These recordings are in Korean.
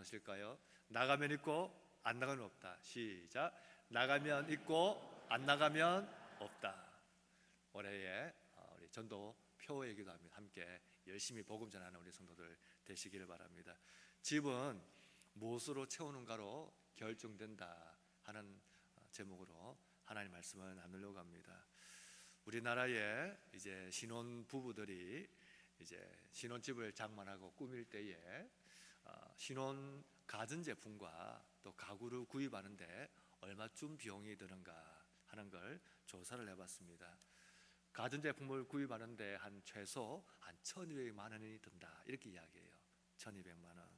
나누실까요? 나가면 있고 안 나가면 없다. 시작. 나가면 있고 안 나가면 없다. 올해에 우리 전도 표회기도 함께 열심히 복음 전하는 우리 성도들 되시기를 바랍니다. 집은 무엇으로 채우는가로 결정된다 하는 제목으로 하나님 말씀을 나누려고 합니다. 우리나라에 이제 신혼 부부들이 이제 신혼집을 장만하고 꾸밀 때에 신혼 가전제품과 또 가구를 구입하는데 얼마쯤 비용이 드는가 하는 걸 조사를 해봤습니다. 가전제품을 구입하는데 최소 1,200만 원이 든다 이렇게 이야기해요. 1,200만 원.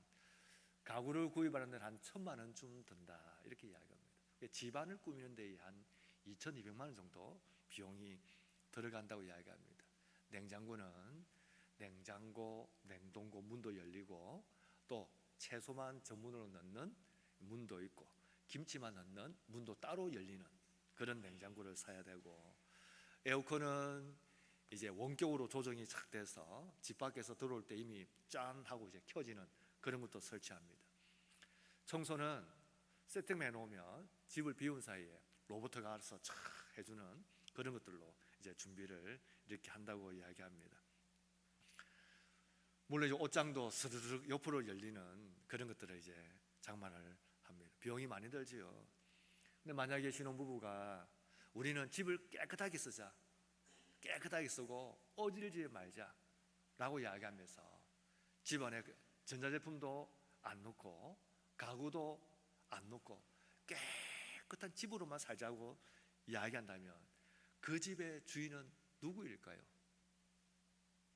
가구를 구입하는데 1,000만 원쯤 든다 이렇게 이야기합니다. 집안을 꾸미는 데에 한 2,200만 원 정도 비용이 들어간다고 이야기합니다. 냉장고는 냉장고, 냉동고 문도 열리고 또 채소만 전문으로 넣는 문도 있고 김치만 넣는 문도 따로 열리는 그런 냉장고를 사야 되고, 에어컨은 이제 원격으로 조정이 착 돼서 집 밖에서 들어올 때 이미 짠 하고 이제 켜지는 그런 것도 설치합니다. 청소는 세팅해 놓으면 집을 비운 사이에 로봇가 알아서 착 해주는 그런 것들로 이제 준비를 이렇게 한다고 이야기합니다. 물론 이제 옷장도 스르륵 옆으로 열리는 그런 것들을 이제 장만을 합니다. 비용이 많이 들지요. 근데 만약에 신혼부부가 우리는 집을 깨끗하게 쓰자, 깨끗하게 쓰고 어질지 말자 라고 이야기하면서 집안에 전자제품도 안 넣고 가구도 안 넣고 깨끗한 집으로만 살자고 이야기한다면 그 집의 주인은 누구일까요?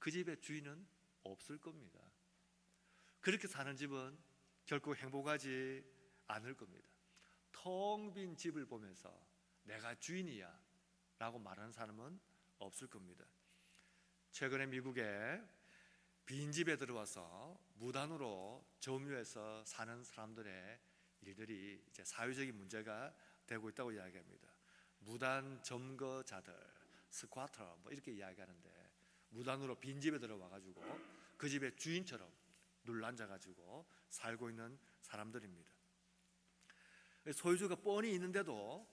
그 집의 주인은 없을 겁니다. 그렇게 사는 집은 결코 행복하지 않을 겁니다. 텅 빈 집을 보면서 내가 주인이야 라고 말하는 사람은 없을 겁니다. 최근에 미국에 빈집에 들어와서 무단으로 점유해서 사는 사람들의 일들이 이제 사회적인 문제가 되고 있다고 이야기합니다. 무단 점거자들, 스쿼터 뭐 이렇게 이야기하는데 무단으로 빈집에 들어와가지고 그 집의 주인처럼 눌러앉아가지고 살고 있는 사람들입니다. 소유주가 뻔히 있는데도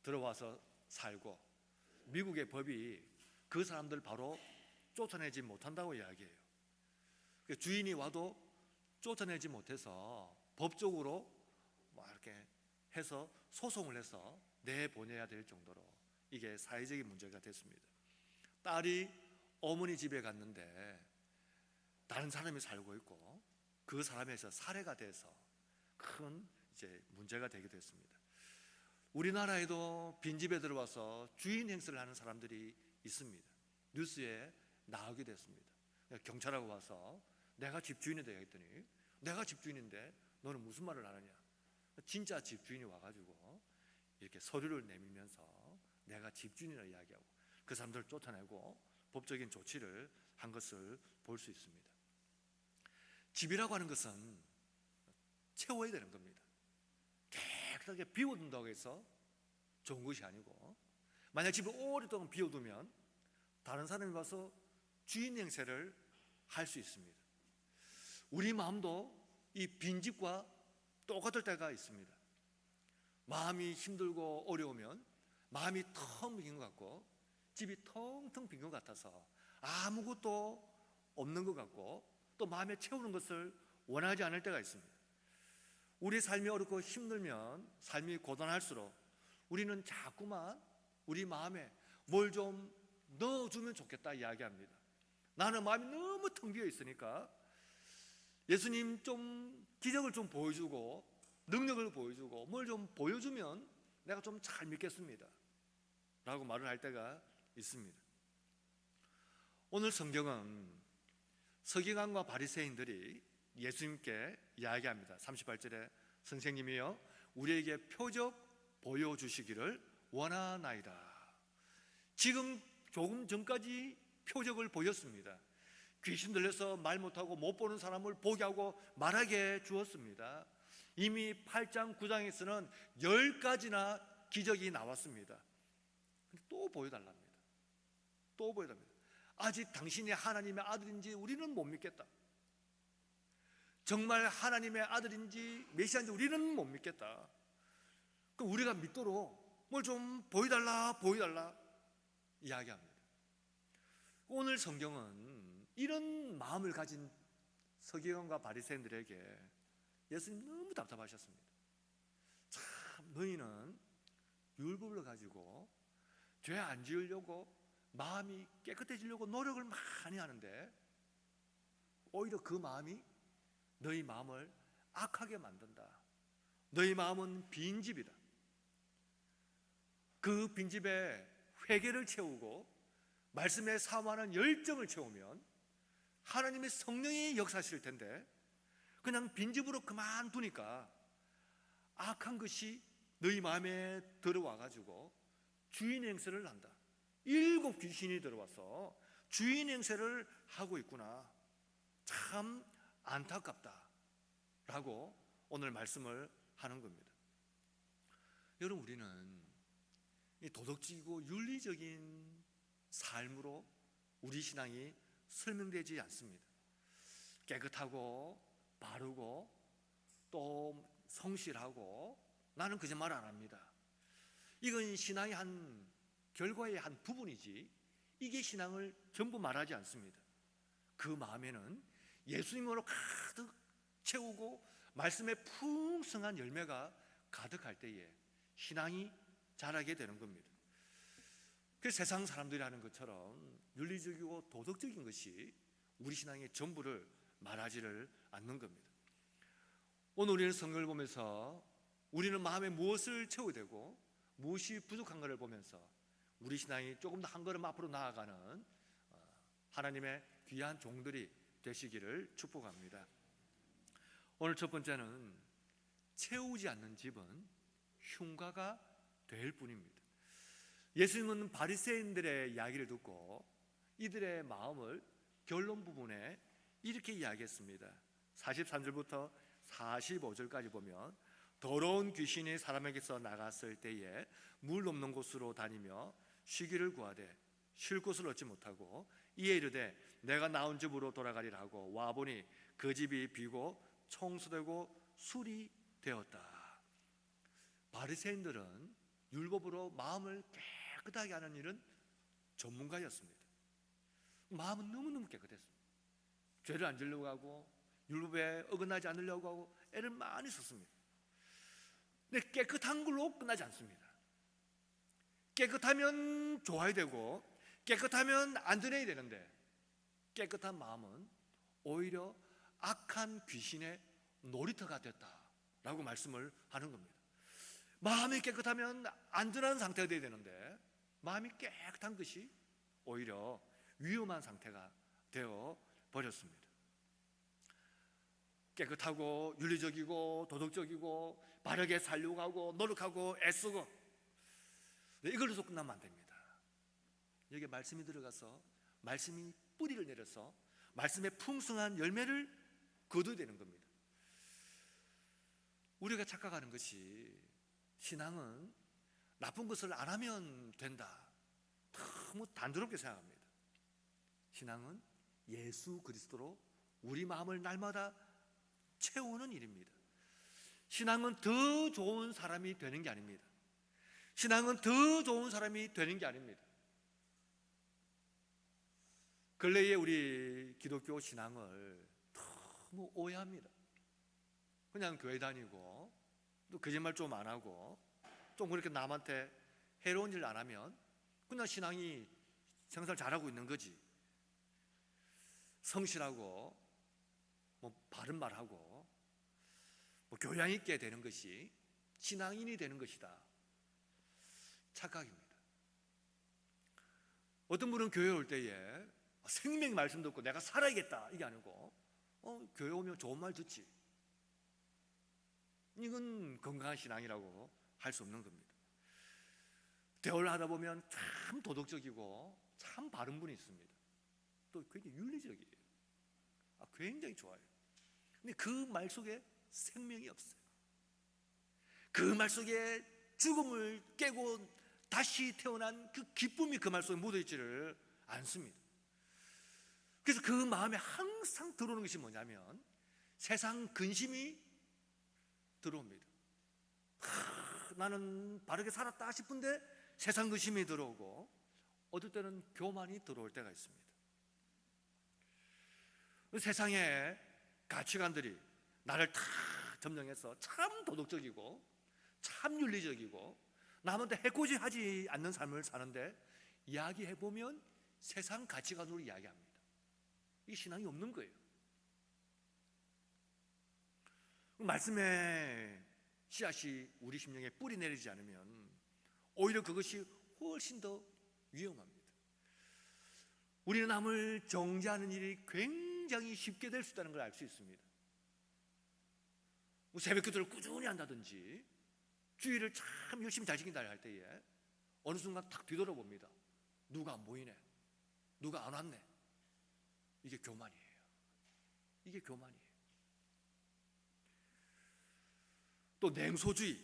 들어와서 살고 미국의 법이 그 사람들 바로 쫓아내지 못한다고 이야기해요. 주인이 와도 쫓아내지 못해서 법적으로 이렇게 해서 소송을 해서 내보내야 될 정도로 이게 사회적인 문제가 됐습니다. 딸이 어머니 집에 갔는데 다른 사람이 살고 있고 그 사람에서 살해가 돼서 큰 이제 문제가 되기도 했습니다. 우리나라에도 빈집에 들어와서 주인 행세를 하는 사람들이 있습니다. 뉴스에 나오기도 했습니다. 경찰하고 와서 내가 집주인이다 했더니 내가 집주인인데 너는 무슨 말을 하느냐. 진짜 집주인이 와가지고 이렇게 서류를 내밀면서 내가 집주인이라 이야기하고 그 사람들을 쫓아내고 법적인 조치를 한 것을 볼 수 있습니다. 집이라고 하는 것은 채워야 되는 겁니다. 깨끗하게 비워둔다고 해서 좋은 것이 아니고, 만약 집을 오랫동안 비워두면 다른 사람이 와서 주인 행세를 할 수 있습니다. 우리 마음도 이 빈집과 똑같을 때가 있습니다. 마음이 힘들고 어려우면 마음이 텅 빈 것 같고 집이 텅텅 빈 것 같아서 아무것도 없는 것 같고 또 마음에 채우는 것을 원하지 않을 때가 있습니다. 우리 삶이 어렵고 힘들면, 삶이 고단할수록 우리는 자꾸만 우리 마음에 뭘 좀 넣어주면 좋겠다 이야기합니다. 나는 마음이 너무 텅 비어 있으니까 예수님 좀 기적을 좀 보여주고 능력을 보여주고 뭘 좀 보여주면 내가 좀 잘 믿겠습니다 라고 말을 할 때가 있습니다. 오늘 성경은 서기관과 바리새인들이 예수님께 이야기합니다. 38절에 선생님이여 우리에게 표적 보여주시기를 원하나이다. 지금 조금 전까지 표적을 보였습니다. 귀신 들려서 말 못하고 못 보는 사람을 보게 하고 말하게 주었습니다. 이미 8장 9장에서는 10가지나 기적이 나왔습니다. 근데 또 보여달랍니다. 또 보여달랍니다. 아직 당신이 하나님의 아들인지 우리는 못 믿겠다. 정말 하나님의 아들인지 메시아인지 우리는 못 믿겠다. 그럼 우리가 믿도록 뭘 좀 보여달라 이야기합니다. 오늘 성경은 이런 마음을 가진 서기관과 바리새인들에게 예수님 너무 답답하셨습니다. 참, 너희는 율법을 가지고 죄 안 지으려고 마음이 깨끗해지려고 노력을 많이 하는데 오히려 그 마음이 너희 마음을 악하게 만든다. 너희 마음은 빈집이다. 그 빈집에 회개를 채우고 말씀에 사모하는 열정을 채우면 하나님의 성령이 역사하실 텐데 그냥 빈집으로 그만두니까 악한 것이 너희 마음에 들어와가지고 주인 행세를 한다. 7 귀신이 들어와서 주인 행세를 하고 있구나. 참 안타깝다 라고 오늘 말씀을 하는 겁니다. 여러분, 우리는 이 도덕적이고 윤리적인 삶으로 우리 신앙이 설명되지 않습니다. 깨끗하고 바르고 또 성실하고 나는 거짓말 안 합니다. 이건 신앙의 한 결과의 한 부분이지 이게 신앙을 전부 말하지 않습니다. 그 마음에는 예수님으로 가득 채우고 말씀에 풍성한 열매가 가득할 때에 신앙이 자라게 되는 겁니다. 그 세상 사람들이 하는 것처럼 윤리적이고 도덕적인 것이 우리 신앙의 전부를 말하지를 않는 겁니다. 오늘 우리는 성경을 보면서 우리는 마음에 무엇을 채워야 되고 무엇이 부족한 것을 보면서 우리 신앙이 조금 더 한 걸음 앞으로 나아가는 하나님의 귀한 종들이 되시기를 축복합니다. 오늘 첫 번째는 채우지 않는 집은 흉가가 될 뿐입니다. 예수님은 바리새인들의 이야기를 듣고 이들의 마음을 결론 부분에 이렇게 이야기했습니다. 43절부터 45절까지 보면 더러운 귀신이 사람에게서 나갔을 때에 물 없는 곳으로 다니며 쉬기를 구하되 쉴 곳을 얻지 못하고 이에 이르되 내가 나온 집으로 돌아가리라 하고 와보니 그 집이 비고 청소되고 술이 되었다. 바리새인들은 율법으로 마음을 깨끗하게 하는 일은 전문가였습니다. 마음은 너무너무 깨끗했습니다. 죄를 안 지으려고 하고 율법에 어긋나지 않으려고 하고 애를 많이 썼습니다. 근데 깨끗한 걸로 끝나지 않습니다. 깨끗하면 좋아야 되고 깨끗하면 안전해야 되는데 깨끗한 마음은 오히려 악한 귀신의 놀이터가 됐다라고 말씀을 하는 겁니다. 마음이 깨끗하면 안전한 상태가 되어야 되는데 마음이 깨끗한 것이 오히려 위험한 상태가 되어 버렸습니다. 깨끗하고 윤리적이고 도덕적이고 바르게 살려고 하고 노력하고 애쓰고 이걸로서 끝나면 안 됩니다. 여기에 말씀이 들어가서 말씀이 뿌리를 내려서 말씀의 풍성한 열매를 거둬야 되는 겁니다. 우리가 착각하는 것이 신앙은 나쁜 것을 안 하면 된다, 너무 단조롭게 생각합니다. 신앙은 예수 그리스도로 우리 마음을 날마다 채우는 일입니다. 신앙은 더 좋은 사람이 되는 게 아닙니다. 신앙은 더 좋은 사람이 되는 게 아닙니다. 근래에 우리 기독교 신앙을 너무 오해합니다. 그냥 교회 다니고 또 거짓말 좀 안 하고 좀 그렇게 남한테 해로운 일 안 하면 그냥 신앙이 생활 잘하고 있는 거지. 성실하고 바른 말하고 교양 있게 되는 것이 신앙인이 되는 것이다. 착각입니다. 어떤 분은 교회 올 때에 생명 말씀 듣고 내가 살아야겠다 이게 아니고 교회 오면 좋은 말 듣지. 이건 건강한 신앙이라고 할 수 없는 겁니다. 대화를 하다 보면 참 도덕적이고 참 바른 분이 있습니다. 또 굉장히 윤리적이에요. 굉장히 좋아요. 근데 그 말 속에 생명이 없어요. 그 말 속에 죽음을 깨고 다시 태어난 그 기쁨이 그 말 속에 묻어있지를 않습니다. 그래서 그 마음에 항상 들어오는 것이 뭐냐면 세상 근심이 들어옵니다. 나는 바르게 살았다 싶은데 세상 근심이 들어오고, 어떨 때는 교만이 들어올 때가 있습니다. 세상의 가치관들이 나를 다 점령해서 참 도덕적이고 참 윤리적이고 남한테 해코지 하지 않는 삶을 사는데, 이야기해보면 세상 가치관으로 이야기합니다. 이 신앙이 없는 거예요. 말씀의 씨앗이 우리 심령에 뿌리 내리지 않으면 오히려 그것이 훨씬 더 위험합니다. 우리는 남을 정죄하는 일이 굉장히 쉽게 될 수 있다는 걸 알 수 있습니다. 새벽기도를 꾸준히 한다든지 주일을 참 열심히 잘 지킨다 할 때에 어느 순간 탁 뒤돌아봅니다. 누가 안 보이네, 누가 안 왔네. 이게 교만이에요. 이게 교만이에요. 또 냉소주의.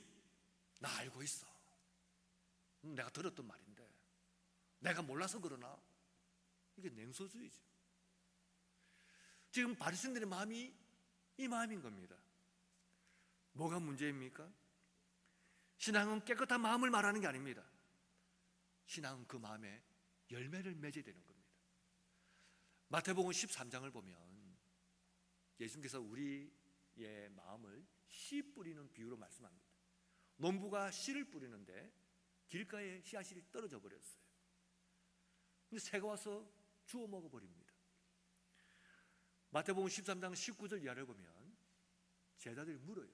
나 알고 있어, 내가 들었던 말인데 내가 몰라서 그러나. 이게 냉소주의죠. 지금 바리새인들의 마음이 이 마음인 겁니다. 뭐가 문제입니까? 신앙은 깨끗한 마음을 말하는 게 아닙니다. 신앙은 그 마음에 열매를 맺어야 되는 겁니다. 마태복음 13장을 보면 예수님께서 우리의 마음을 씨 뿌리는 비유로 말씀합니다. 농부가 씨를 뿌리는데 길가에 씨앗이 떨어져 버렸어요. 근데 새가 와서 주워 먹어버립니다. 마태복음 13장 19절 이하를 보면 제자들이 물어요.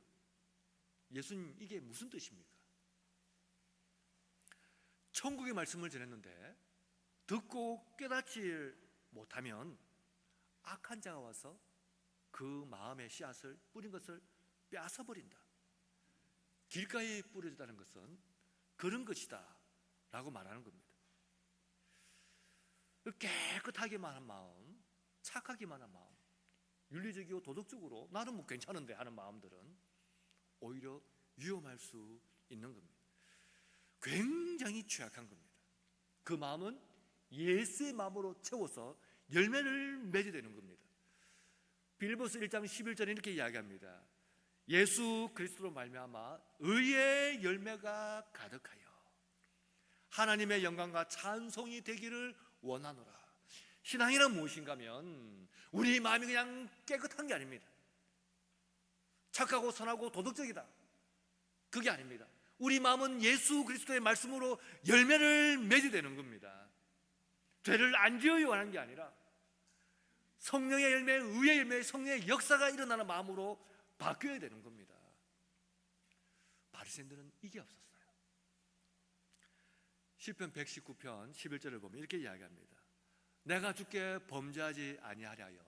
예수님, 이게 무슨 뜻입니까? 천국의 말씀을 전했는데 듣고 깨닫지 못하면 악한 자가 와서 그 마음의 씨앗을 뿌린 것을 빼앗아버린다. 길가에 뿌려졌다는 것은 그런 것이다 라고 말하는 겁니다. 깨끗하기만 한 마음, 착하기만 한 마음, 윤리적이고 도덕적으로 나는 뭐 괜찮은데 하는 마음들은 오히려 위험할 수 있는 겁니다. 굉장히 취약한 겁니다. 그 마음은 예수의 마음으로 채워서 열매를 맺어야 되는 겁니다. 빌립보서 1장 11절에 이렇게 이야기합니다. 예수 그리스도로 말미암아 의의 열매가 가득하여 하나님의 영광과 찬송이 되기를 원하노라. 신앙이란 무엇인가 하면 우리 마음이 그냥 깨끗한 게 아닙니다. 착하고 선하고 도덕적이다, 그게 아닙니다. 우리 마음은 예수 그리스도의 말씀으로 열매를 맺어야 되는 겁니다. 죄를 안 지어야 하는 게 아니라 성령의 열매, 의의 열매, 성령의 역사가 일어나는 마음으로 바뀌어야 되는 겁니다. 바리새인들은 이게 없었어요. 시편 119편 11절을 보면 이렇게 이야기합니다. 내가 주께 범죄하지 아니하려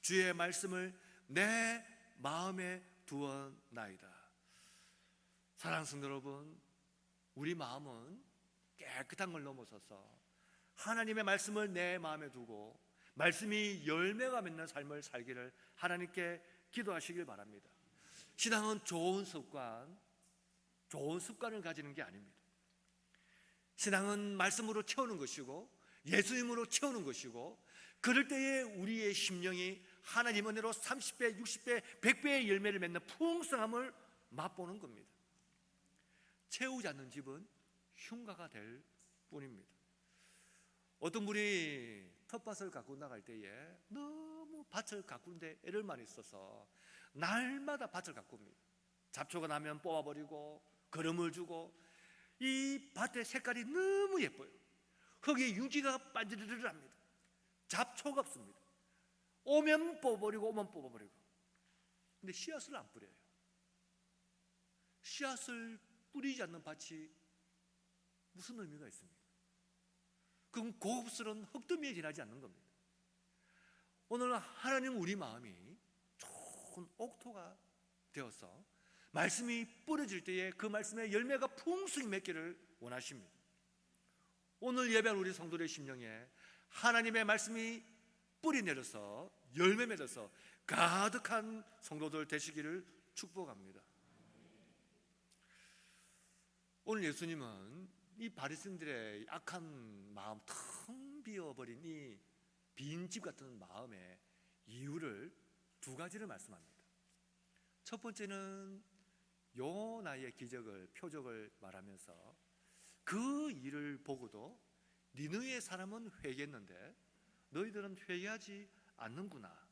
주의 말씀을 내 마음에 두었나이다. 사랑하는 성도 여러분, 우리 마음은 깨끗한 걸 넘어서서 하나님의 말씀을 내 마음에 두고 말씀이 열매가 맺는 삶을 살기를 하나님께 기도하시길 바랍니다. 신앙은 좋은 습관을 가지는 게 아닙니다. 신앙은 말씀으로 채우는 것이고 예수님으로 채우는 것이고, 그럴 때에 우리의 심령이 하나님 은혜로 30배, 60배, 100배의 열매를 맺는 풍성함을 맛보는 겁니다. 채우지 않는 집은 흉가가 될 뿐입니다. 어떤 분이 텃밭을 가꾸고 나갈 때에 너무 밭을 가꾸는데 애를 많이 써서 날마다 밭을 가꿉니다. 잡초가 나면 뽑아버리고 거름을 주고, 이 밭의 색깔이 너무 예뻐요. 흙이 유지가 반지르르합니다. 잡초가 없습니다. 오면 뽑아버리고 오면 뽑아버리고. 근데 씨앗을 안 뿌려요. 씨앗을 뿌리지 않는 밭이 무슨 의미가 있습니까? 그건 고급스러운 흙더미에 지나지 않는 겁니다. 오늘 하나님 우리 마음이 좋은 옥토가 되어서 말씀이 뿌려질 때에 그 말씀의 열매가 풍성히 맺기를 원하십니다. 오늘 예배한 우리 성도들의 심령에 하나님의 말씀이 뿌리 내려서 열매 맺어서 가득한 성도들 되시기를 축복합니다. 오늘 예수님은 이 바리새인들의 악한 마음, 텅 비어버린 이 빈집 같은 마음의 이유를 두 가지를 말씀합니다. 첫 번째는 요나의 기적을, 표적을 말하면서 그 일을 보고도 니느웨 사람은 회개했는데 너희들은 회개하지 않는구나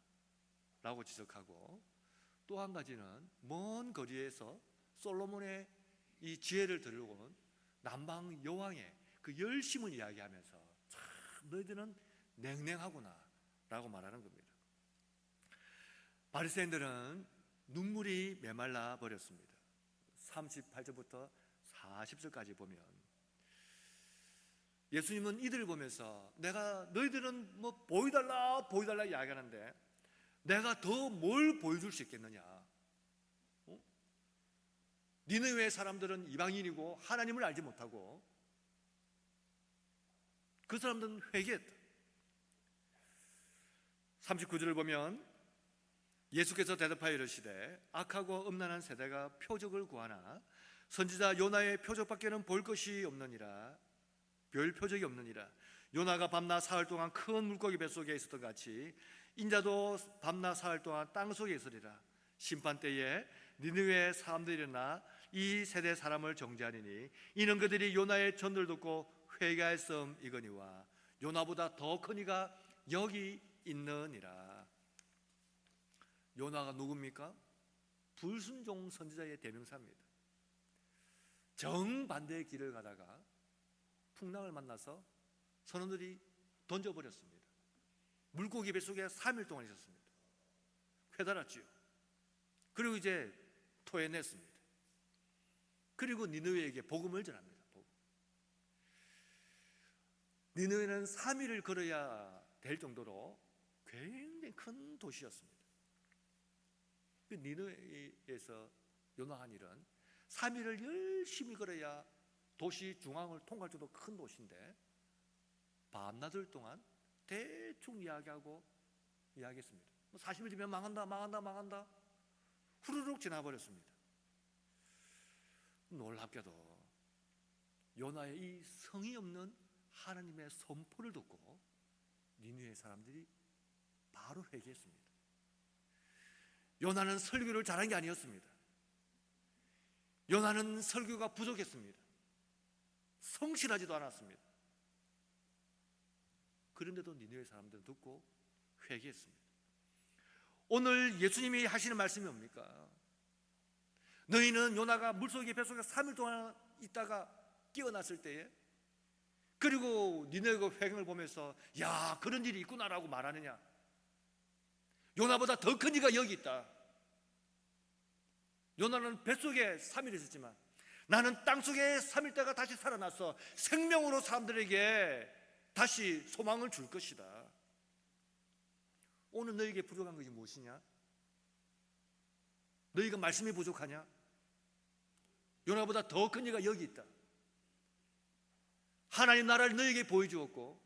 라고 지적하고, 또 한 가지는 먼 거리에서 솔로몬의 이 지혜를 들으려고 온 남방 여왕의 그 열심을 이야기하면서 참 너희들은 냉랭하구나 라고 말하는 겁니다. 바리새인들은 눈물이 메말라 버렸습니다. 38절부터 40절까지 보면 예수님은 이들을 보면서 너희들은 뭐 보여달라 보여달라 이야기하는데 내가 더 뭘 보여줄 수 있겠느냐? 니느웨 사람들은 이방인이고 하나님을 알지 못하고 그 사람들은 회개했다. 39절을 보면 예수께서 대답하여 이르시되 악하고 음란한 세대가 표적을 구하나 선지자 요나의 표적밖에는 볼 것이 없느니라. 별 표적이 없느니라. 요나가 밤낮 사흘 동안 큰 물고기 뱃속에 있었던 같이 인자도 밤낮 사흘 동안 땅속에 있으리라. 심판 때에 니느웨 사람들이 일어나 이 세대 사람을 정죄하리니 이는 그들이 요나의 전도를 듣고 회개하였음이거니와 요나보다 더 큰 이가 여기 있느니라. 요나가 누굽니까? 불순종 선지자의 대명사입니다. 정반대의 길을 가다가 풍랑을 만나서 선원들이 던져버렸습니다. 물고기 뱃속에 3일 동안 있었습니다. 쾌달았지요. 그리고 이제 토해냈습니다. 그리고 니느웨에게 복음을 전합니다. 니느웨는 3일을 걸어야 될 정도로 굉장히 큰 도시였습니다. 니느웨에서 요나한 일은 3일을 열심히 걸어야 도시 중앙을 통과할 정도 큰 도시인데 밤낮을 동안 대충 이야기했습니다. 40일 뒤면 망한다 후루룩 지나버렸습니다. 놀랍게도 요나의 이 성의 없는 하나님의 선포를 듣고 니느웨 사람들이 바로 회개했습니다. 요나는 설교를 잘한 게 아니었습니다. 요나는 설교가 부족했습니다. 성실하지도 않았습니다. 그런데도 니느웨 사람들은 듣고 회개했습니다. 오늘 예수님이 하시는 말씀이 뭡니까? 너희는 요나가 물속에 뱃속에 3일 동안 있다가 깨어났을 때에 그리고 니느웨 회경을 보면서 야 그런 일이 있구나라고 말하느냐? 요나보다 더 큰 이가 여기 있다. 요나는 뱃속에 3일 있었지만 나는 땅속에 3일 때가 다시 살아나서 생명으로 사람들에게 다시 소망을 줄 것이다. 오늘 너에게 부족한 것이 무엇이냐? 너희가 말씀이 부족하냐? 요나보다 더 큰 이가 여기 있다. 하나님 나라를 너에게 보여주었고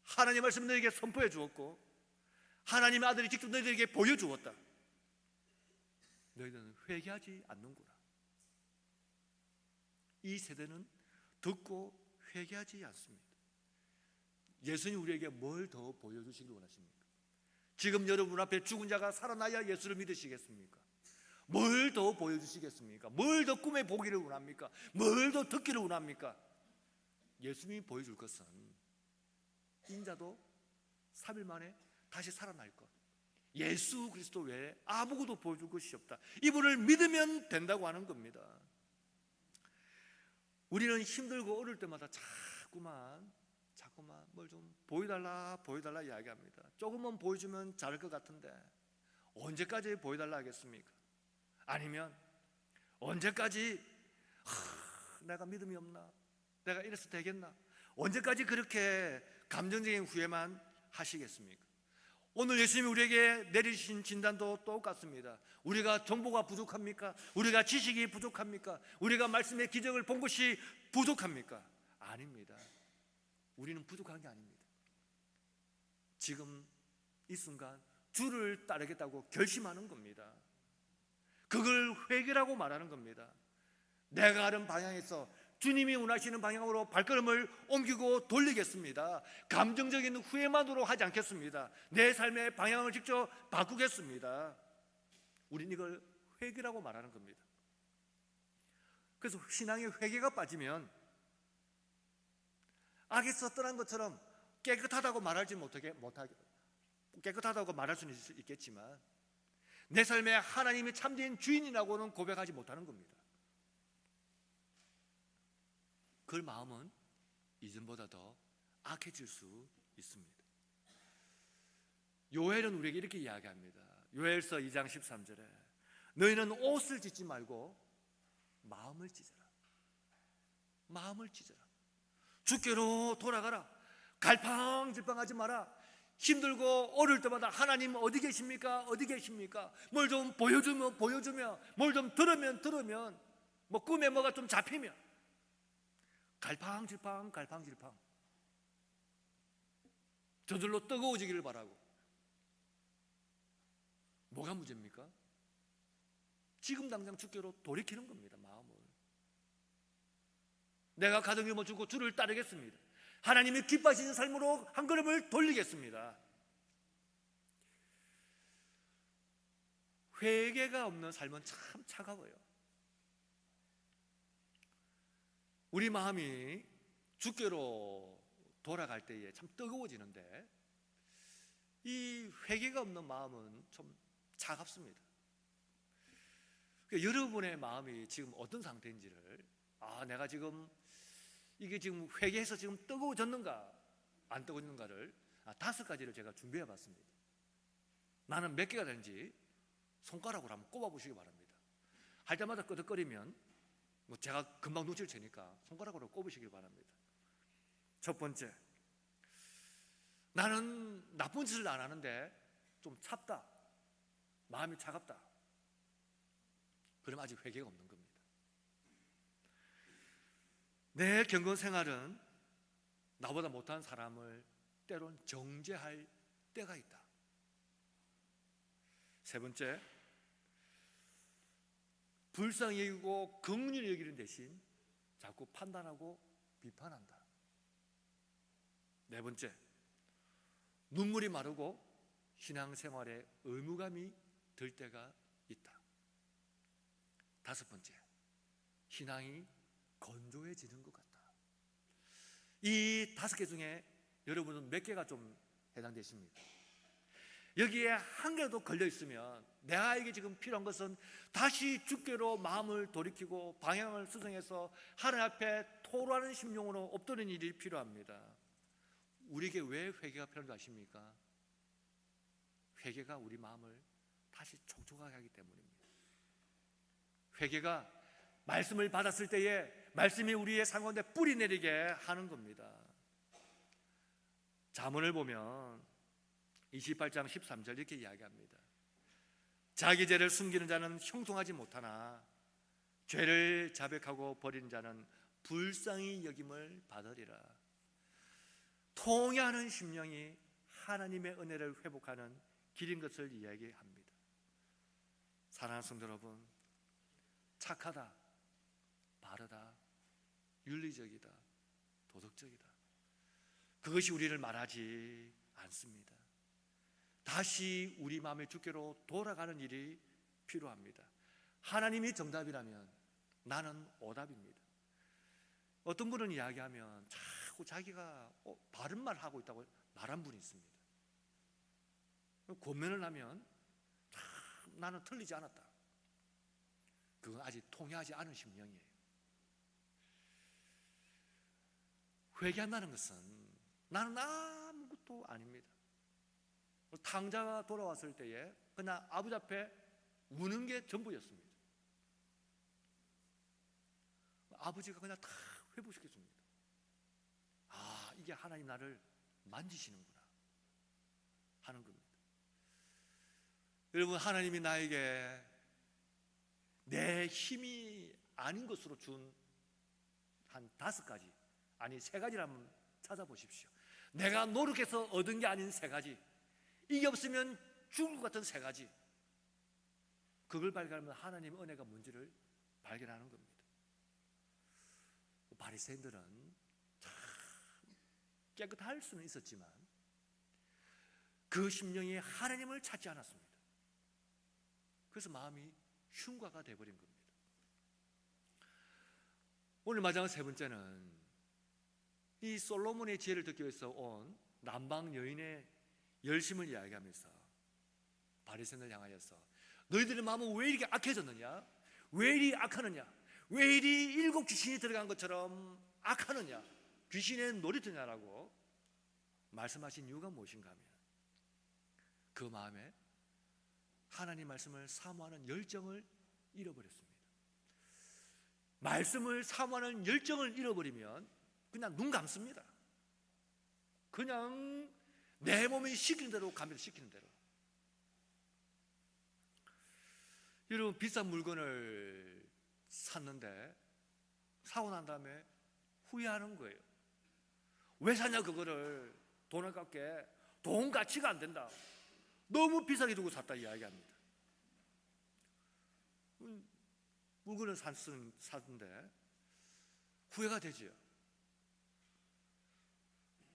하나님 말씀을 너에게 선포해 주었고 하나님의 아들이 직접 너희들에게 보여주었다. 너희들은 회개하지 않는구나. 이 세대는 듣고 회개하지 않습니다. 예수님 우리에게 뭘 더 보여주시길 원하십니까? 지금 여러분 앞에 죽은 자가 살아나야 예수를 믿으시겠습니까? 뭘 더 보여주시겠습니까? 뭘 더 꿈에 보기를 원합니까? 뭘 더 듣기를 원합니까? 예수님이 보여줄 것은 인자도 3일 만에 다시 살아날 것, 예수 그리스도 외에 아무것도 보여줄 것이 없다. 이분을 믿으면 된다고 하는 겁니다. 우리는 힘들고 어려울 때마다 자꾸만 뭘 좀 보여달라 이야기합니다. 조금만 보여주면 잘할 것 같은데 언제까지 보여달라 하겠습니까? 아니면 언제까지 내가 믿음이 없나? 내가 이래서 되겠나? 언제까지 그렇게 감정적인 후회만 하시겠습니까? 오늘 예수님이 우리에게 내리신 진단도 똑같습니다. 우리가 정보가 부족합니까? 우리가 지식이 부족합니까? 우리가 말씀의 기적을 본 것이 부족합니까? 아닙니다. 우리는 부족한 게 아닙니다. 지금 이 순간 주를 따르겠다고 결심하는 겁니다. 그걸 회개라고 말하는 겁니다. 내가 가는 방향에서 주님이 원하시는 방향으로 발걸음을 옮기고 돌리겠습니다. 감정적인 후회만으로 하지 않겠습니다. 내 삶의 방향을 직접 바꾸겠습니다. 우린 이걸 회개라고 말하는 겁니다. 그래서 신앙의 회개가 빠지면 악에서 떠난 것처럼 깨끗하다고 말하지 못하게 깨끗하다고 말할 수는 있겠지만 내 삶에 하나님이 참된 주인이라고는 고백하지 못하는 겁니다. 그 마음은 이전보다 더 악해질 수 있습니다. 요엘은 우리에게 이렇게 이야기합니다. 요엘서 2장 13절에 너희는 옷을 찢지 말고 마음을 찢어라. 마음을 찢어라. 주께로 돌아가라. 갈팡질팡하지 마라. 힘들고 어려울 때마다 하나님 어디 계십니까? 어디 계십니까? 뭘 좀 보여주면 뭘 좀 들으면 뭐 꿈에 뭐가 좀 잡히면 갈팡질팡 저절로 뜨거워지기를 바라고. 뭐가 문제입니까? 지금 당장 주께로 돌이키는 겁니다. 마음을. 내가 가정이 멈추고 주를 따르겠습니다. 하나님이 기뻐하시는 삶으로 한 걸음을 돌리겠습니다. 회개가 없는 삶은 참 차가워요. 우리 마음이 주께로 돌아갈 때에 참 뜨거워지는데 이 회개가 없는 마음은 좀 차갑습니다. 여러분의 마음이 지금 어떤 상태인지를 내가 지금 이게 지금 회개해서 지금 뜨거워졌는가 안 뜨거워졌는가를 5가지를 제가 준비해 봤습니다. 나는 몇 개가 되는지 손가락으로 한번 꼽아 보시기 바랍니다. 할 때마다 끄덕거리면 뭐 제가 금방 눈치를 채니까 손가락으로 꼽으시기 바랍니다. 첫 번째, 나는 나쁜 짓을 안 하는데 좀 찹다, 마음이 차갑다. 그럼 아직 회개가 없는 겁니다. 내 경건 생활은 나보다 못한 사람을 때론 정죄할 때가 있다. 세 번째, 불쌍히 여기고 긍휼히 여기는 대신 자꾸 판단하고 비판한다. 네 번째, 눈물이 마르고 신앙생활에 의무감이 들 때가 있다. 다섯 번째, 신앙이 건조해지는 것 같다. 이 5개 중에 여러분은 몇 개가 좀 해당되십니까? 여기에 한 개라도 걸려 있으면 내가 지금 필요한 것은 다시 주께로 마음을 돌이키고 방향을 수정해서 하나님 앞에 토로하는 심령으로 엎드리는 일이 필요합니다. 우리에게 왜 회개가 필요한지 아십니까? 회개가 우리 마음을 다시 촉촉하게 하기 때문입니다. 회개가 말씀을 받았을 때에 말씀이 우리의 삶 가운데 뿌리 내리게 하는 겁니다. 잠언을 보면 28장 13절 이렇게 이야기합니다. 자기 죄를 숨기는 자는 형통하지 못하나 죄를 자백하고 버리는 자는 불쌍히 여김을 받으리라. 통회하는 심령이 하나님의 은혜를 회복하는 길인 것을 이야기합니다. 사랑하는 성도 여러분, 착하다, 바르다, 윤리적이다, 도덕적이다, 그것이 우리를 말하지 않습니다. 다시 우리 마음의 주께로 돌아가는 일이 필요합니다. 하나님이 정답이라면 나는 오답입니다. 어떤 분은 이야기하면 자꾸 자기가 바른 말 하고 있다고 말한 분이 있습니다. 권면을 하면 나는 틀리지 않았다. 그건 아직 통회하지 않은 심령이에요. 회개한다는 것은 나는 아무것도 아닙니다. 탕자가 돌아왔을 때에 그냥 아버지 앞에 우는 게 전부였습니다. 아버지가 그냥 다 회복시켜줍니다. 이게 하나님 나를 만지시는구나 하는 겁니다. 여러분, 하나님이 나에게 내 힘이 아닌 것으로 준 한 5가지, 아니 3가지를 한번 찾아보십시오. 내가 노력해서 얻은 게 아닌 3가지, 이게 없으면 죽을 것 같은 3가지, 그걸 발견하면 하나님의 은혜가 뭔지를 발견하는 겁니다. 바리새인들은 참 깨끗할 수는 있었지만 그 심령이 하나님을 찾지 않았습니다. 그래서 마음이 흉가가 되어버린 겁니다. 오늘 마지막 세 번째는 이 솔로몬의 지혜를 듣기 위해서 온 남방 여인의 열심을 이야기하면서 바리새인을 향하여서 너희들의 마음은 왜 이렇게 악해졌느냐? 왜 이리 악하느냐? 왜 이리 일곱 귀신이 들어간 것처럼 악하느냐? 귀신의 놀이터냐라고 말씀하신 이유가 무엇인가 하면 그 마음에 하나님 말씀을 사모하는 열정을 잃어버렸습니다. 말씀을 사모하는 열정을 잃어버리면 그냥 눈 감습니다. 그냥 내 몸이 시키는 대로 갑니다. 시키는 대로. 여러분, 비싼 물건을 샀는데 사고 난 다음에 후회하는 거예요. 왜 사냐 그거를. 돈 아깝게. 돈 가치가 안 된다. 너무 비싸게 두고 샀다 이야기합니다. 물건을 샀는데 후회가 되지요.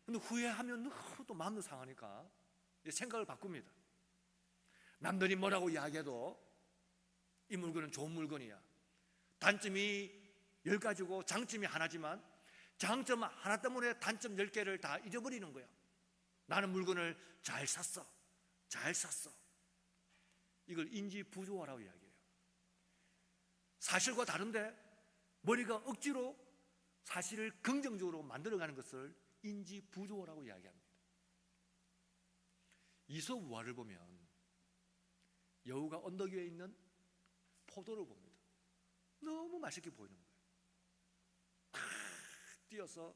근데 후회하면 또 마음도 상하니까 생각을 바꿉니다. 남들이 뭐라고 이야기해도 이 물건은 좋은 물건이야. 단점이 10가지고 장점이 하나지만 장점 하나 때문에 단점 10개를 다 잊어버리는 거야. 나는 물건을 잘 샀어. 잘 샀어. 이걸 인지부조화라고 이야기해요. 사실과 다른데 머리가 억지로 사실을 긍정적으로 만들어가는 것을 인지부조화라고 이야기합니다. 이솝우화를 보면 여우가 언덕 위에 있는 포도를 봅니다. 너무 맛있게 보이는 거예요. 탁 뛰어서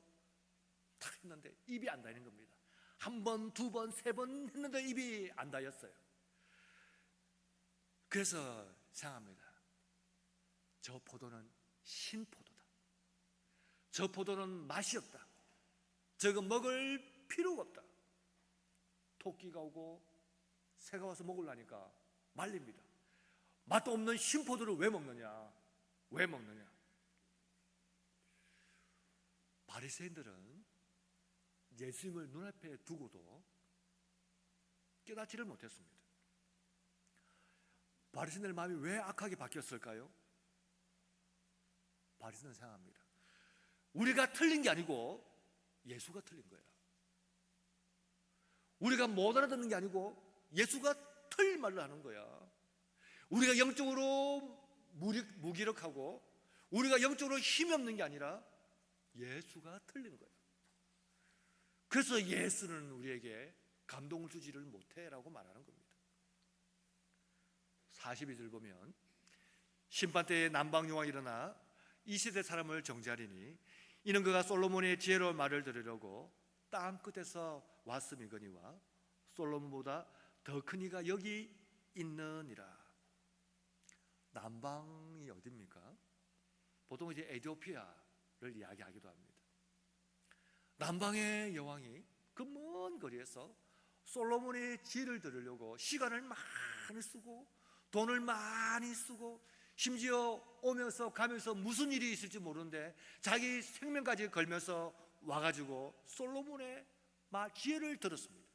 탁 했는데 입이 안 닿는 겁니다. 한 번, 두 번, 세 번 했는데 입이 안 닿았어요. 그래서 생각합니다. 저 포도는 신포도다. 저 포도는 맛이 없다. 저거 먹을 필요가 없다. 토끼가 오고 새가 와서 먹으려니까 말립니다. 맛도 없는 신포도를 왜 먹느냐? 왜 먹느냐? 바리새인들은 예수님을 눈앞에 두고도 깨닫지를 못했습니다. 바리새인들 마음이 왜 악하게 바뀌었을까요? 바리새인은 생각합니다. 우리가 틀린 게 아니고 예수가 틀린 거야. 우리가 못 알아듣는 게 아니고 예수가 틀린 말을 하는 거야. 우리가 영적으로 무기력하고 우리가 영적으로 힘이 없는 게 아니라 예수가 틀린 거야. 그래서 예수는 우리에게 감동을 주지를 못해라고 말하는 겁니다. 42절 보면 심판때에 남방용왕이 일어나 이 세대 사람을 정죄하리니 이는 그가 솔로몬의 지혜로운 말을 들으려고 땅 끝에서 왔음이거니와 솔로몬보다 더 큰 이가 여기 있느니라. 남방이 어디입니까? 보통 이제 에티오피아를 이야기하기도 합니다. 남방의 여왕이 그 먼 거리에서 솔로몬의 지혜를 들으려고 시간을 많이 쓰고 돈을 많이 쓰고 심지어 오면서 가면서 무슨 일이 있을지 모르는데 자기 생명까지 걸면서 와가지고 솔로몬의 지혜를 들었습니다.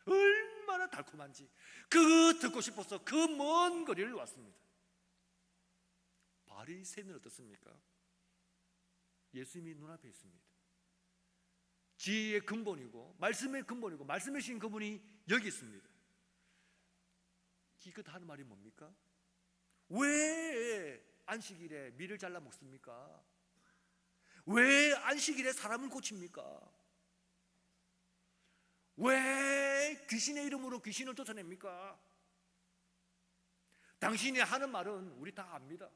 얼마나 달콤한지 그거 듣고 싶어서 그 먼 거리를 왔습니다. 바리새인은 어떻습니까? 예수님이 눈앞에 있습니다. 지혜의 근본이고 말씀의 근본이고 말씀의 신 그분이 여기 있습니다. 기껏 하는 말이 뭡니까? 왜 안식일에 밀을 잘라 먹습니까? 왜 안식일에 사람을 고칩니까? 왜 귀신의 이름으로 귀신을 쫓아냅니까? 당신이 하는 말은 우리 다 압니다.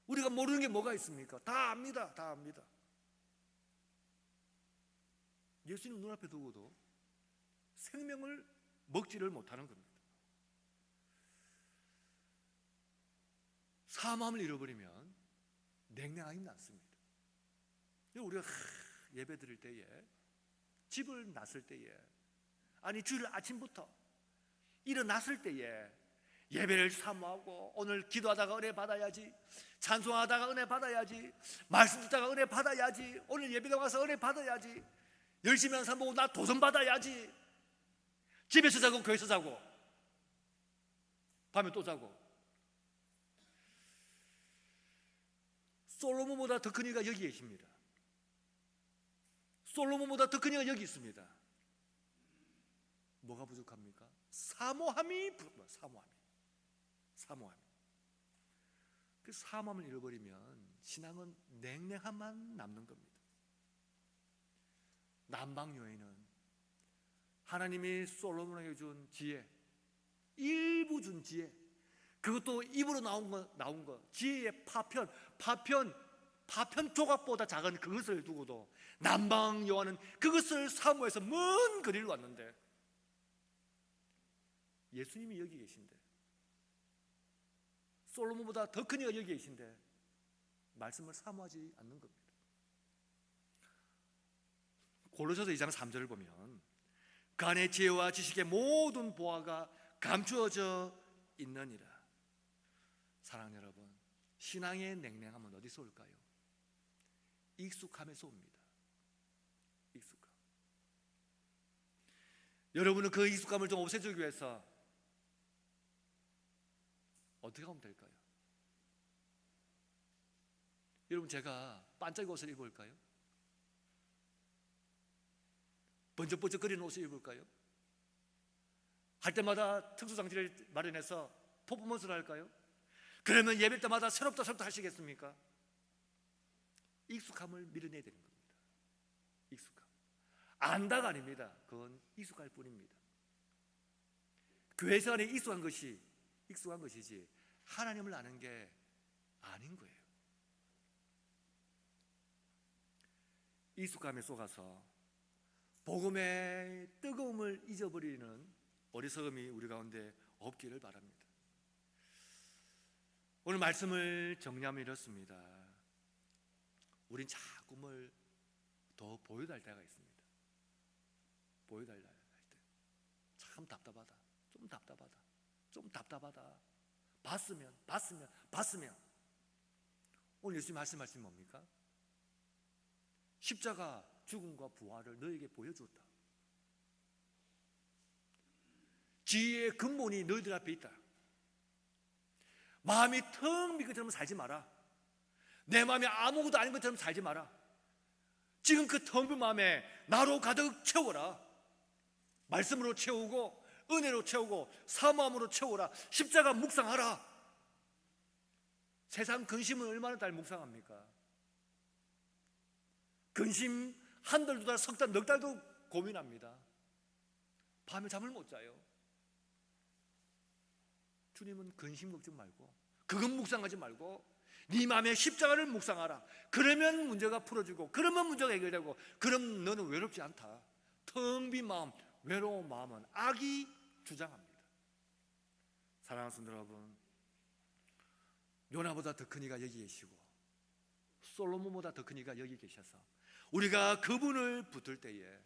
우리가 모르는 게 뭐가 있습니까? 다 압니다. 다 압니다. 예수님 눈앞에 두고도 생명을 먹지를 못하는 겁니다. 사마음을 잃어버리면 냉랭하긴 않습니다. 우리가 예배 드릴 때에 집을 났을 때에 아니 주일 아침부터 일어났을 때에 예배를 사모하고 오늘 기도하다가 은혜 받아야지, 찬송하다가 은혜 받아야지, 말씀 듣다가 은혜 받아야지, 오늘 예배당 와서 은혜 받아야지, 열심히 하는 사람 보고 나 도전 받아야지, 집에서 자고 교회에서 자고 밤에 또 자고 솔로몬보다 더 큰 이가 여기 계십니다. 솔로몬보다 더 큰 이가 여기 있습니다. 뭐가 부족합니까? 사모함이 부족합니다. 사모함이. 그 사모함을 잃어버리면 신앙은 냉랭함만 남는 겁니다. 남방 여인은 하나님이 솔로몬에게 준 지혜, 일부 준 지혜, 그것도 입으로 나온 거 지혜의 파편 조각보다 작은 그것을 두고도 남방 여호와는 그것을 사모해서 먼 거리를 왔는데, 예수님이 여기 계신데, 솔로몬보다 더 큰 이가 여기 계신데 말씀을 사모하지 않는 겁니다. 골로새서 2장 3절을 보면 그 안에 지혜와 지식의 모든 보화가 감추어져 있느니라. 사랑하는 여러분, 신앙의 냉랭함은 어디서 올까요? 익숙함에서 옵니다. 익숙함. 여러분은 그 익숙함을 좀 없애주기 위해서 어떻게 하면 될까요? 여러분, 제가 반짝이 옷을 입을까요? 번쩍번쩍거리는 옷을 입을까요? 할 때마다 특수장치를 마련해서 퍼포먼스를 할까요? 그러면 예배 때마다 새롭다 하시겠습니까? 익숙함을 밀어내야 되는 겁니다. 익숙함. 안다가 아닙니다. 그건 익숙할 뿐입니다. 교회에서 안에 익숙한 것이지 하나님을 아는 게 아닌 거예요. 익숙함에 속아서 복음의 뜨거움을 잊어버리는 어리석음이 우리 가운데 없기를 바랍니다. 오늘 말씀을 정리하면 이렇습니다. 우린 자꾸을 더 보여달 때가 있습니다. 보여달라 할 때 참 답답하다. 좀 답답하다. 봤으면. 오늘 예수님 말씀이 뭡니까? 십자가 죽음과 부활을 너에게 보여주었다. 지혜의 근본이 너희들 앞에 있다. 마음이 텅 빈 것처럼 살지 마라. 내 마음이 아무것도 아닌 것처럼 살지 마라. 지금 그 텅 빈 마음에 나로 가득 채워라. 말씀으로 채우고 은혜로 채우고 사모함으로 채워라. 십자가 묵상하라. 세상 근심은 얼마나 잘 묵상합니까? 근심 한 달, 두 달, 석 달, 넉 달도 고민합니다. 밤에 잠을 못 자요. 주님은 근심 걱정 말고, 그건 묵상하지 말고 네 마음에 십자가를 묵상하라. 그러면 문제가 풀어지고, 그러면 문제가 해결되고, 그럼 너는 외롭지 않다. 텅 빈 마음, 외로운 마음은 악이 주장합니다. 사랑하는 성도 여러분, 요나보다 더 큰 이가 여기 계시고 솔로몬보다 더 큰 이가 여기 계셔서 우리가 그분을 붙들 때에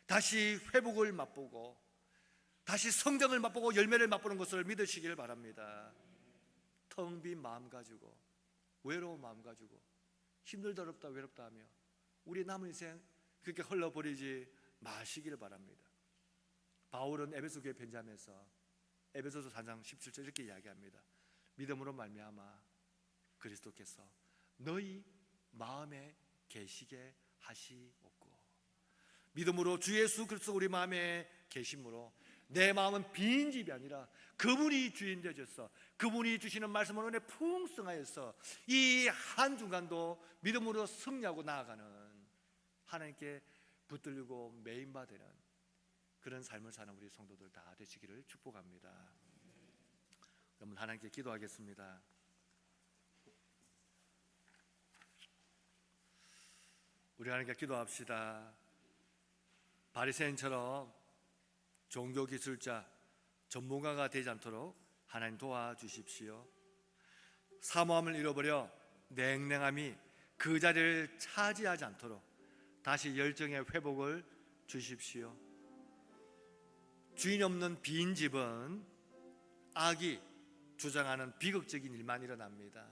다시 회복을 맛보고 다시 성장을 맛보고 열매를 맛보는 것을 믿으시길 바랍니다. 텅 빈 마음 가지고, 외로운 마음 가지고 힘들다 어렵다 외롭다 하며 우리 남은 인생 그렇게 흘러버리지 마시기를 바랍니다. 바울은 에베소 교회 편지하면서 에베소서 4장 17절 이렇게 이야기합니다. 믿음으로 말미암아 그리스도께서 너희 마음에 계시게 하시옵고, 믿음으로 주 예수 그리스도 우리 마음에 계심으로 내 마음은 빈 집이 아니라 그분이 주인 되셔서 그분이 주시는 말씀으로 은혜 풍성하여서 이 한 중간도 믿음으로 승리하고 나아가는, 하나님께 붙들리고 매인받는 그런 삶을 사는 우리 성도들 다 되시기를 축복합니다. 여러분, 하나님께 기도하겠습니다. 우리 하나님께 기도합시다. 바리새인처럼 종교 기술자, 전문가가 되지 않도록 하나님 도와주십시오. 사모함을 잃어버려 냉랭함이 그 자리를 차지하지 않도록 다시 열정의 회복을 주십시오. 주인 없는 빈 집은 악이 주장하는 비극적인 일만 일어납니다.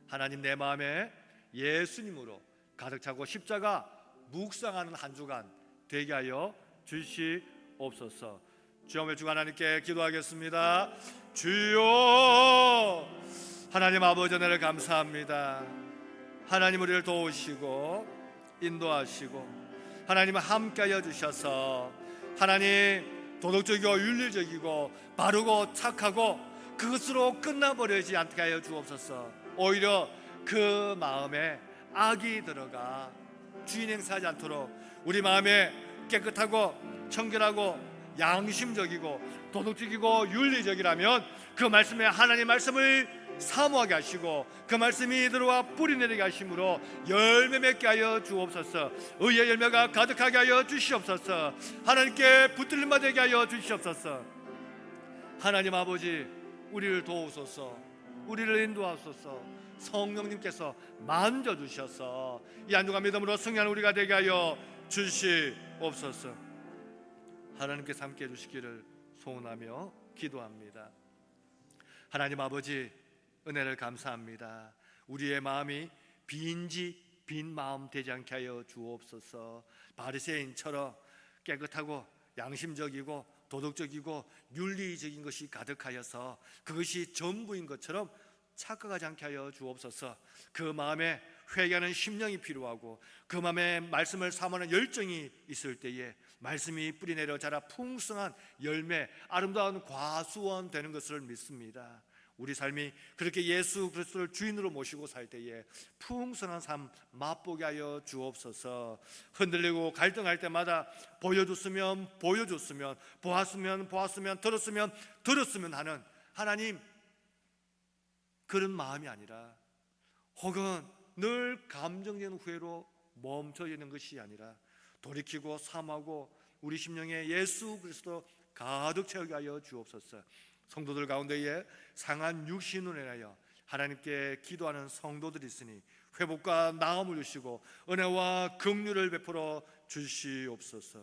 하나님, 내 마음에 예수님으로 가득 차고 십자가 묵상하는 한 주간 되게 하여 주시옵소서. 주여, 주 하나님께 기도하겠습니다. 주여, 하나님 아버지 은혜를 감사합니다. 하나님 우리를 도우시고 인도하시고 하나님은 함께하여 주셔서 하나님 도덕적이고 윤리적이고 바르고 착하고 그것으로 끝나버리지 않게 하여 주옵소서. 오히려 그 마음에 악이 들어가 주인 행사하지 않도록 우리 마음에 깨끗하고 청결하고 양심적이고 도덕적이고 윤리적이라면 그 말씀에 하나님 말씀을 사모하게 하시고 그 말씀이 들어와 뿌리 내리게 하심으로 열매 맺게 하여 주옵소서. 의의 열매가 가득하게 하여 주시옵소서. 하나님께 붙들림 받게 하여 주시옵소서. 하나님 아버지 우리를 도우소서. 우리를 인도하소서. 성령님께서 만져주셔서 이 안중과 믿음으로 승리하는 우리가 되게 하여 주시옵소서. 하나님께서 함께 해주시기를 소원하며 기도합니다. 하나님 아버지 은혜를 감사합니다. 우리의 마음이 빈 마음 되지 않게 하여 주옵소서. 바리새인처럼 깨끗하고 양심적이고 도덕적이고 윤리적인 것이 가득하여서 그것이 전부인 것처럼 착각하지 않게 하여 주옵소서. 그 마음에 회개하는 심령이 필요하고 그 마음에 말씀을 사모하는 열정이 있을 때에 말씀이 뿌리내려 자라 풍성한 열매 아름다운 과수원 되는 것을 믿습니다. 우리 삶이 그렇게 예수 그리스도를 주인으로 모시고 살 때에 풍성한 삶 맛보게 하여 주옵소서. 흔들리고 갈등할 때마다 보여줬으면 보았으면 들었으면 하는 하나님 그런 마음이 아니라 혹은 늘 감정적인 후회로 멈춰 있는 것이 아니라 돌이키고 사모하고 우리 심령에 예수 그리스도 가득 채우게 하여 주옵소서. 성도들 가운데에 상한 육신을 인하여 하나님께 기도하는 성도들이 있으니 회복과 나음을 주시고 은혜와 긍휼을 베풀어 주시옵소서.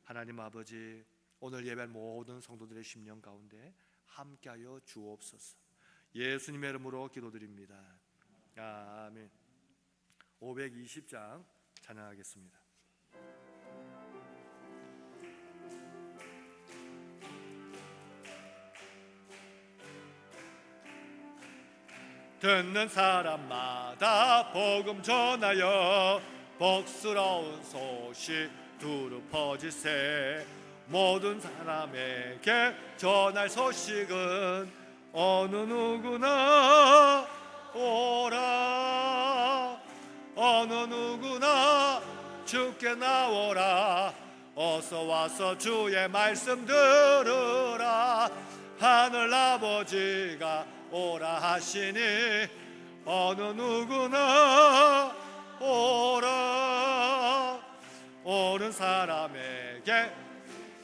하나님 아버지 오늘 예배한 모든 성도들의 심령 가운데 함께하여 주옵소서. 예수님의 이름으로 기도드립니다. 아멘. 520장 찬양하겠습니다. 듣는 사람마다 복음 전하여 복스러운 소식 두루 퍼지세. 모든 사람에게 전할 소식은 어느 누구나 오라. 어느 누구나 주께 나오라. 어서 와서 주의 말씀 들으라. 하늘 아버지가 오라 하시니 어느 누구나 오라. 오는 사람에게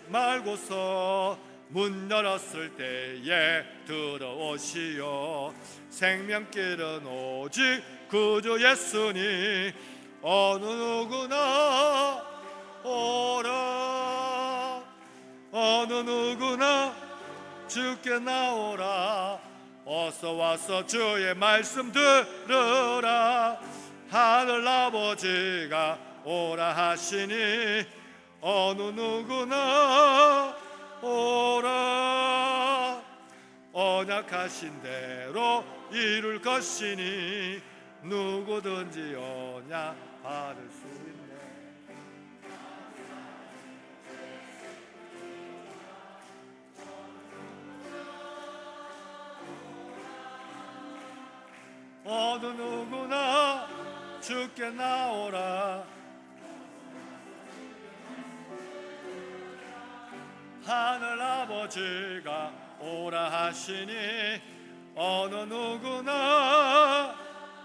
말고서 문 열었을 때에 들어오시오. 생명길은 오직 구주 예수니 어느 누구나 오라. 어느 누구나 주께 나오라. 어서 와서 주의 말씀 들으라. 하늘 아버지가 오라 하시니 어느 누구나 오라. 언약하신 대로 이룰 것이니 누구든지 언약 받을 수 있네. 어느 누구나 주께 나오라. 하늘 아버지가 오라 하시니 어느 누구나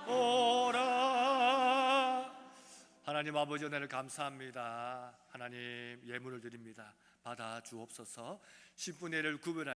오라. 하나님 아버지 은혜를 감사합니다. 하나님 예물을 드립니다. 받아 주옵소서. 10분의 1을 구별하여